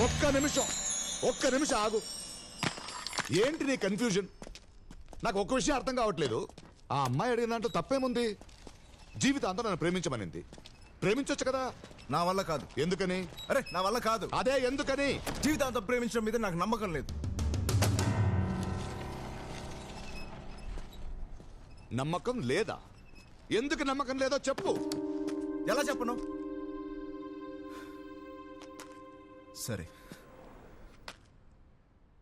ఒక్క నిమిషం ఆగు. ఏంటి నీ కన్ఫ్యూజన్? నాకు ఒక్క విషయం అర్థం కావట్లేదు. ఆ అమ్మాయి అడిగిన దాంట్లో తప్పేముంది? జీవితాంతం నన్ను ప్రేమించమనింది. ప్రేమించొచ్చు కదా. నా వల్ల కాదు. ఎందుకని? అరే నా వల్ల కాదు. అదే ఎందుకని? జీవితాంతం ప్రేమించడం మీద నాకు నమ్మకం లేదు. నమ్మకం లేదా? ఎందుకు నమ్మకం లేదో చెప్పు. ఎలా చెప్పను? సరే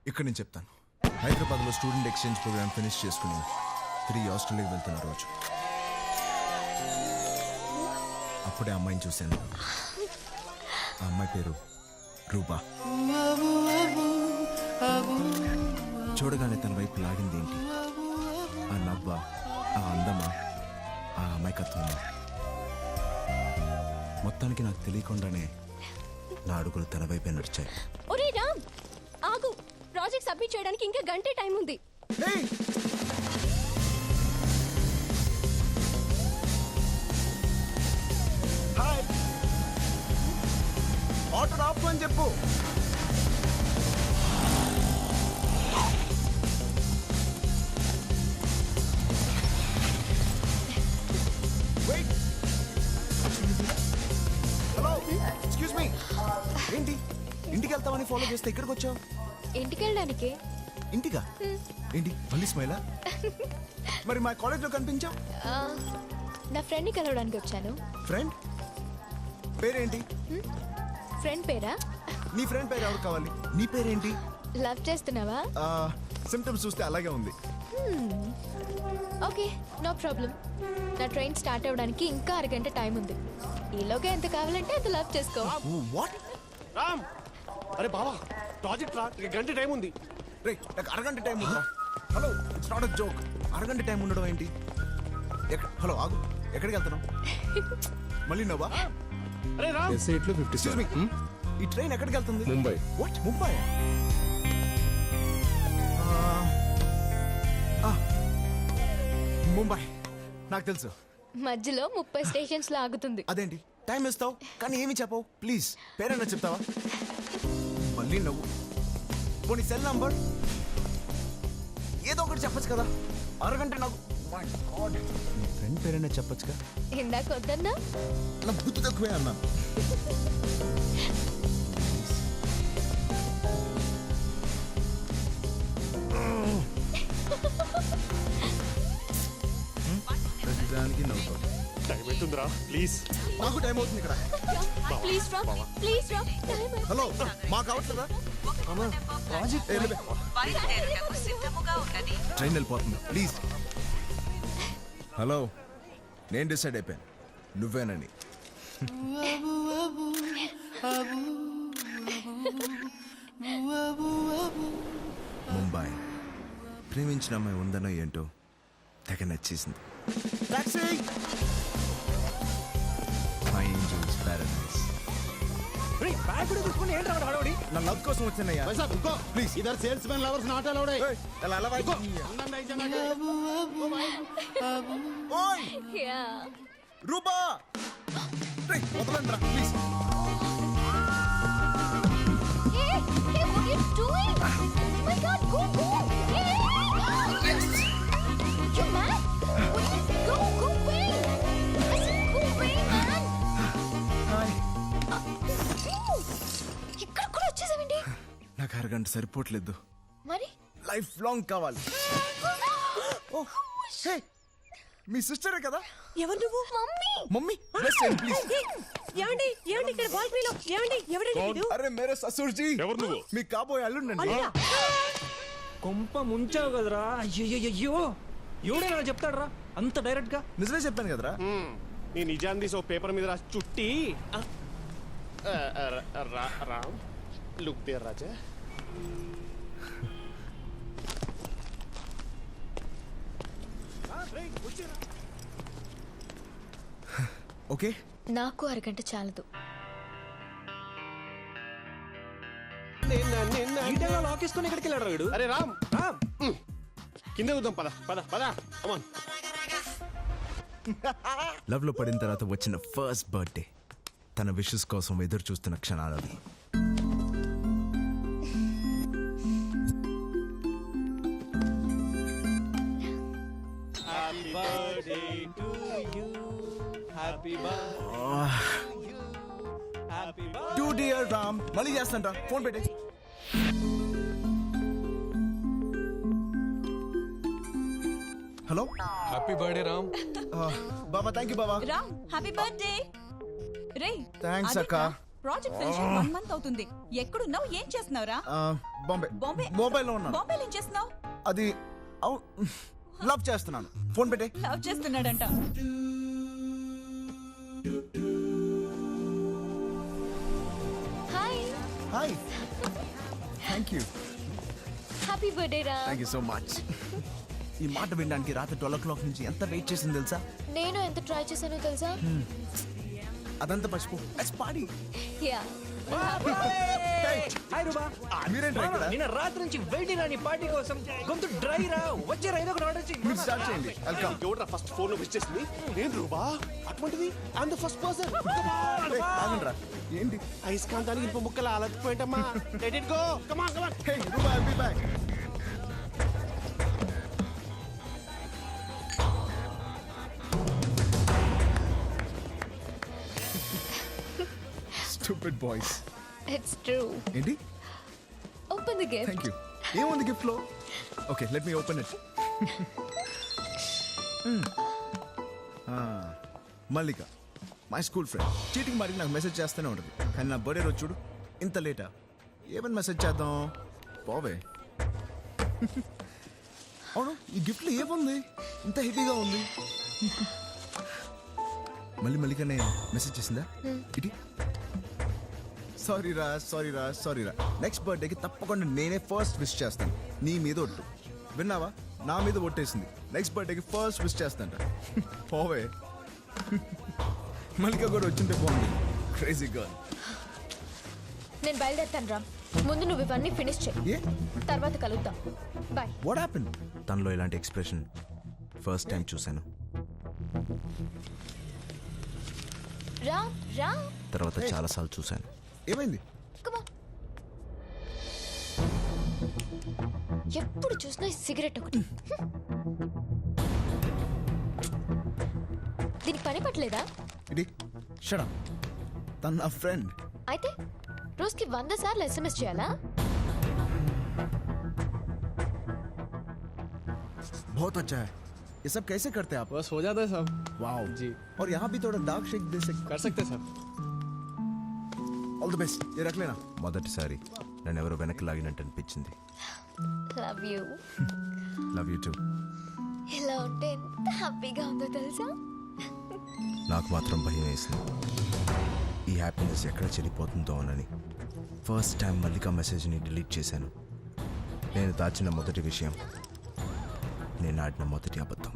ఇక్కడ నేను చెప్తాను. హైదరాబాద్లో స్టూడెంట్ ఎక్స్చేంజ్ ప్రోగ్రామ్ ఫినిష్ చేసుకుని తిరిగి ఆస్ట్రేలియాకి వెళ్తున్న రోజు అప్పుడే అమ్మాయిని చూశాను. ఆ అమ్మాయి పేరు రూపా. చూడగానే తన వైపు లాగింది ఏంటి? ఆ నవ్వ, ఆ అందమా, ఆ అమాయకత్వమా? మొత్తానికి నాకు తెలియకుండానే నా అడుగులు తన వైపే నడిచాయి. ఒరే రామ్, ఆగు. ప్రాజెక్ట్ సబ్మిట్ చేయడానికి ఇంకా గంటే టైం ఉంది. హాయ్, ఆటో ఆపు అని చెప్పు. Hello, excuse me. ఏంటి ఇంటికి వెళ్తామని ఫాలో చేస్తే ఇక్కడికి వచ్చావు? ఇంటికి వెళ్ళడానికి. ఇంటిగా? ఏంటి మళ్ళీ స్మైలా? మరి మా కాలేజ్లో కనిపించావు. నా ఫ్రెండ్ని కలవడానికి వచ్చాను. ఫ్రెండ్ పేరేంటి? ఫ్రెండ్ పేరా? నీ ఫ్రెండ్ పేరు ఎవరు కావాలి? నీ పేరేంటి? లవ్ చేస్తున్నావా? సిమ్టమ్స్ చూస్తే అలాగే ఉంది. Okay, no problem. నా ట్రైన్ స్టార్ట్ అవ్వడానికి ఇంకా అరగంట టైం ఉంది. ఈలోగా ఎంత కావాలంటే అంత లవ్ చేసుకో. వాట్? రామ్, అరే బావా, ప్రాజెక్ట్ రా, ఇక గంట టైం ఉంది. రే నాకు అరగంట టైం ఉందా? Hello, it's not a joke. అరగంట టైం ఉండడం ఏంటి? హలో ఆగు, ఎక్కడికి వెళ్తున్నావు? మళ్ళీ నవ్వా? అరే రామ్, Excuse me. ఈ ట్రైన్ ఎక్కడికి వెళ్తుంది? ముంబై. వాట్, ముంబై? ముంబై నాకు తెలుసు. మధ్యలో 30 స్టేషన్స్ లో ఆగుతుంది. అదేంటి టైం ఇస్తావు కానీ ఏమి చెప్పవు? ప్లీజ్ పేరైనా చెప్తావా? మళ్ళీ నవ్వు. పోనీ సెల్ నంబర్ ఏదో ఒకటి చెప్పచ్చు కదా. అరగంట నాకు. నీ ఫ్రెండ్ పేరైనా చెప్పచ్చుగా. ఇందాక వద్దన్నా? నా బుద్ధి తక్కువే అన్నా. ప్రతిదానికి నవ్వుతావు. టైం అవుతుందిరా, ప్లీజ్. నాకు టైం అవుతుంది ఇక్కడ. ప్లీజ్ రా, ప్లీజ్ రా. హలో, మాకు అవట్లేదా? ట్రైన్ వెళ్ళిపోతుంది, ప్లీజ్. హలో, నేను డిసైడ్ అయిపోయాను, నువ్వేనని. ముంబై ప్రేమించిన అమ్మాయి ఉందనో ఏంటో తెగ నచ్చేసింది. నా లవ్ కోసం వచ్చానయ్యా. ప్లీజ్ ఇద్దరు salesmen lovers not allowed. Rupa వదలండి రా ప్లీజ్. ఇక్కడ కూడా వచ్చేసావండి. నాకు అరగంట సరిపోవట్లేదు, మరి లైఫ్ లాంగ్ కావాలి. మీ సిస్టరే కదా? ఎవరు నువ్వు? మమ్మీ. Mummy please. ఏమండి ఏమండి ఇక్కడ బాల్కనీలో ఏమండి ఎవరండి వీడు? అరే మేరే ససూర్జీ. ఎవరు నువ్వు? మీ కాబోయే అల్లుండండి. అల్లుడా? కొంప ముంచావు కదరా. అయ్యో ఎవడైనా చెప్తాడు రా అంత డైరెక్ట్ గా? నిజమే చెప్పాను కదరా. నీ నిజాన్ని తీసి ఓ పేపర్ మీద రాసి చుట్టి Ram look there Raja. Okay, నాకు అరగంట చాలదు. లాకేసుకుని ఎక్కడికి వెళ్ళాడు వీడు? అరే రామ్, కింద చూద్దాం, పద పద పద. అమ్మన్, లవ్ లో పడిన తర్వాత వచ్చిన ఫస్ట్ బర్త్డే, తన విషెస్ కోసం ఎదురు చూస్తున్న క్షణాలవి. టూ డియర్ రామ్ మళ్ళీ చేస్తాంట ఫోన్ పెట్టే. Hello happy birthday Ram. Baba thank you Baba. Ram happy birthday ray. Thanks అక్క. ప్రాజెక్ట్ ఫినిష్ 1 మంత్ అవుతుంది. ఎక్కడున్నావు, ఏం చేస్తున్నావురా? బాంబే బాంబే మొబైల్లో ఉన్నాను. బాంబేలో ఏం చేస్తున్నావు? అది లవ్ చేస్తున్నాను. ఫోన్ పెట్టే. లవ్ చేస్తున్నాడంట. Hi, hi thank you. Happy birthday రా. Thank you so much. ఈ మాట వినడానికి రాత్రి 12 o'clock నుంచి ఎంత వెయిట్ చేసింది తెలుసా? నేను ఎంత ట్రై చేశానో తెలుసా? అదంతా మర్చిపో. Let's party. యా. హాయ్ రూబా. మీరేంట్రా ఇక్కడ? నిన్న రాత్రి నుంచి వెయిటింగ్ రా నీ పార్టీ కోసం. గొంతు డ్రై రా. వచ్చే రైదో ఒకటి ఆర్డర్ మీరు చెయ్యి. స్టార్ట్ చేయండి. వెల్కమ్. ఎవడ్రా ఫస్ట్ ఫోన్ లో విష్ చేసింది? నేను రూబా. అటువంటిది ఐఎమ్ ద ఫస్ట్ పర్సన్. ఆగండ్రా. ఏంటి? అయస్కాంతానికి ఇంప ముక్కలు అలసిపోయింటమ్మా. Let it go. Come on come on. Hey Ruba, I'll be back. Stupid boys. It's true. ఏంటి? Open the gift. Thank you. ఏముంది గిఫ్ట్ లో? Okay let me open it. Mallika my school friend. Cheating మారికి నాకు మెసేజ్ చేస్తూనే ఉంటుంది. కానీ నా birthday రోజు చూడు ఇంత లేటా. ఏమని మెసేజ్ చేద్దాం? పోవే. అవును ఈ గిఫ్ట్లో ఏముంది ఇంత హెవీగా ఉంది? మళ్ళీ మల్లికనే మెసేజ్ చేసిందా? ఇటీ. సారీ రా. నెక్స్ట్ బర్త్డేకి తప్పకుండా నేనే ఫస్ట్ విష్ చేస్తాను. నీ మీద ఒట్టు. విన్నావా? నా మీద ఒట్టేసింది. నెక్స్ట్ బర్త్డేకి ఫస్ట్ విష్ చేస్తాంట. పోవే. మల్లిక కూడా వచ్చింటే బాగుంది. Crazy girl. నేను బయలుదేరుతాను రా. ముందు నువ్వు ఇవన్నీ ఫినిష్ చేయి, ఏ తర్వాత కలుద్దాం. బాయ్. What happen? తనలో ఇలాంటి ఎక్స్ప్రెషన్ ఫస్ట్ టైం చూశాను. రా రా. తర్వాత చాలాసార్లు చూశాను. ఏమైంది? Come on. ఎప్పుడు చూసినా ఈ సిగరెట్ ఒకటి. దీనికి పని పట్టలేదా? ఇది షడా. తన నా ఫ్రెండ్. అయితే రోజుకి 100 సార్లు SMS చేయాలా? बहुत अच्छा है. ये सब कैसे करते हैं आप? बस हो जाता है सब. वाओ जी. और यहाँ भी थोड़ा डार्क शेक दे सकते. कर सकते हैं सर. All the best. ये रख लेना. మొదటిసారి నన్ను ఎవరో వెనక్కి లాగినట్టు అనిపించింది. Love you. Love you two. ఇలా ఉంటే ఎంత హ్యాపీగా ఉందో తెలుసా? నాకు మాత్రం భయం వేసింది. ఈ హ్యాపీనెస్ ఎక్కడ చెల్లిపోతుందో అని ఫస్ట్ టైం మల్లిక మెసేజ్ని డిలీట్ చేశాను. నేను దాచిన మొదటి విషయం, నేను ఆడిన మొదటి అబద్ధం.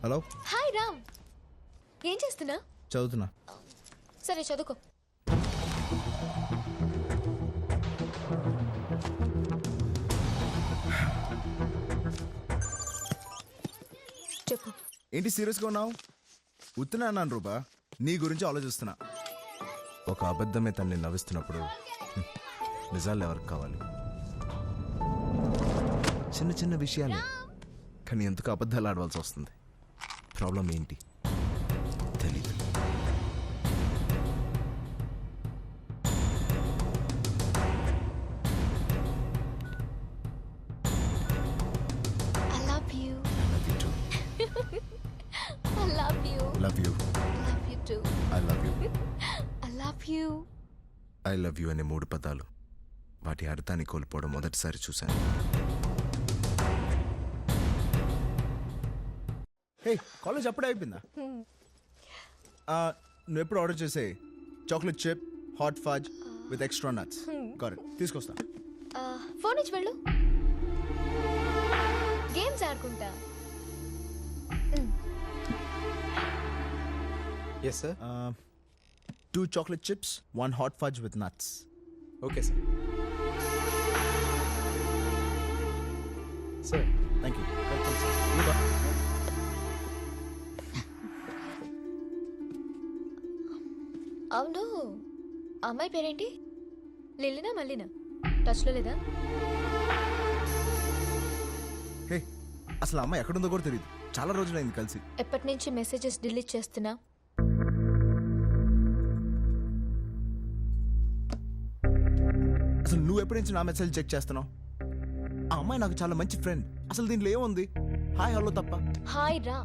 హలో. హాయ్ రామ్. ఏం చేస్తున్నా? చదువుతున్నా. సరే చదువుకో. చెప్పు. ఏంటి సీరియస్గా ఉన్నావు? ఉత్తున్నా అన్నాను రూపా. నీ గురించి ఆలోచిస్తున్నా. ఒక అబద్ధమే తన్ని నవ్విస్తున్నప్పుడు నిజాలు ఎవరికి కావాలి? చిన్న చిన్న విషయాలే, కానీ ఎందుకు అబద్ధాలు ఆడవలసి వస్తుంది? ప్రాబ్లం ఏంటి తెలీదు. I love you. Love you two. I love you. Love you. Love you too. I love you. I love you. I love you అనే 3 పదాలు, వాటి అర్థాన్ని కోల్పోవడం మొదటిసారి చూశాను. హే కాలేజ్ అప్పుడే అయిపోయిందా? నువ్వు ఎప్పుడు ఆర్డర్ చేసే chocolate chip hot phage with extra nuts. Correct, తీసుకొస్తా. ఫోన్ ఇచ్చి వెళ్ళు. గేమ్స్ ఆడుకుంటా. Yes sir. 2 chocolate chips, 1 hot fudge with nuts. Okay sir. Sir. Thank you. Welcome, sir. Luba. అవును, అమ్మాయి పేరేంటి? లిల్లినా మల్లినా? టచ్లో లేదా? హే అసలు అమ్మాయి ఎక్కడుందో కూడా తెలియదు. చాలా రోజులైంది కలిసి. ఎప్పటి నుంచి మెసేజెస్ డిలీట్ చేస్తున్నా? అసలు నువ్వు ఎప్పటి నుంచి నా మెసేజ్ చెక్ చేస్తున్నావు? ఆ అమ్మాయి నాకు చాలా మంచి ఫ్రెండ్. అసలు దీంట్లో ఏముంది? హాయ్ హలో తప్ప. హాయ్ రా.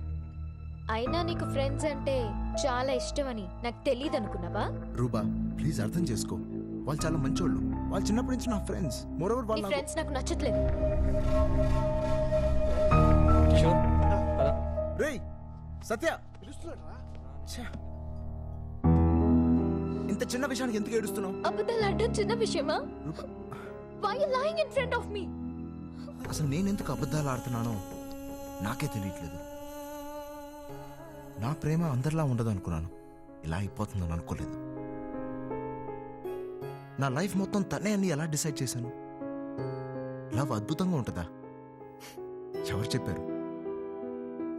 అయినా నీకు ఫ్రెండ్స్ అంటే చాలా ఇష్టమని నాకు తెలియదు అనుకున్నావా? రూబా ప్లీజ్ అర్థం చేసుకో. వాళ్ళు చాలా మంచోళ్ళు. వాళ్ళు చిన్నప్పటి నుంచి నా ఫ్రెండ్స్. మోరోవర్ నీ వాళ్ళు ఫ్రెండ్స్ నాకు నచ్చట్లేదు. కిషోర్ పద. రేయ్ సత్య, ఛే. ఇంత చిన్న విషయానికి ఎందుకు ఏడుస్తున్నావు? అబద్ధాలు ఆడడం చిన్న విషయమా? రూబా, Why you lying in front of me? అసలు నేనెందుకు అబద్ధాలు ఆడుతున్నానో నాకే తెలియట్లేదు. నా ప్రేమ అందరిలా ఉండదు అనుకున్నాను. ఇలా అయిపోతుందని అనుకోలేదు. నా లైఫ్ మొత్తం తనే అని ఎలా డిసైడ్ చేశాను? లవ్ అద్భుతంగా ఉంటుందా? ఎవరు చెప్పారు?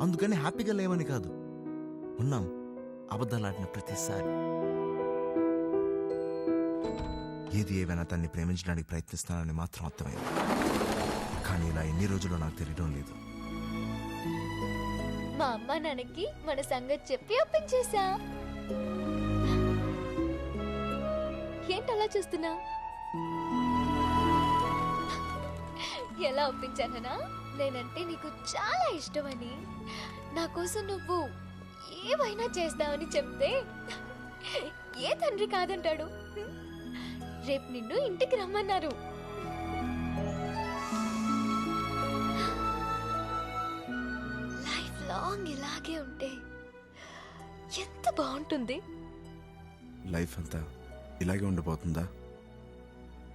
అందుకని హ్యాపీగా లేవని కాదు, ఉన్నాం అబద్ధాలు ఆడిన ప్రతిసారి. ఏది ఏవైనా తన్ని ప్రేమించడానికి ప్రయత్నిస్తానని మాత్రం అర్థమైంది. కానీ ఇలా ఎన్ని రోజులు నాకు తెలియడం లేదు. మా అమ్మ నాన్నకి మన సంగతి చెప్పి ఒప్పించేశా. ఏంటి అలా చూస్తున్నా? ఎలా ఒప్పించానా? నేనంటే నీకు చాలా ఇష్టమని, నా కోసం నువ్వు ఏమైనా చేస్తావని చెప్తే ఏ తండ్రి కాదంటాడు? రేపు నిన్ను ఇంటికి రమ్మన్నారు. లైఫ్ లాంగ్ ఇలాగే ఉంటే ఎంత బాగుంటుంది. లైఫ్ అంతా ఇలాగే ఉండిపోతుందా?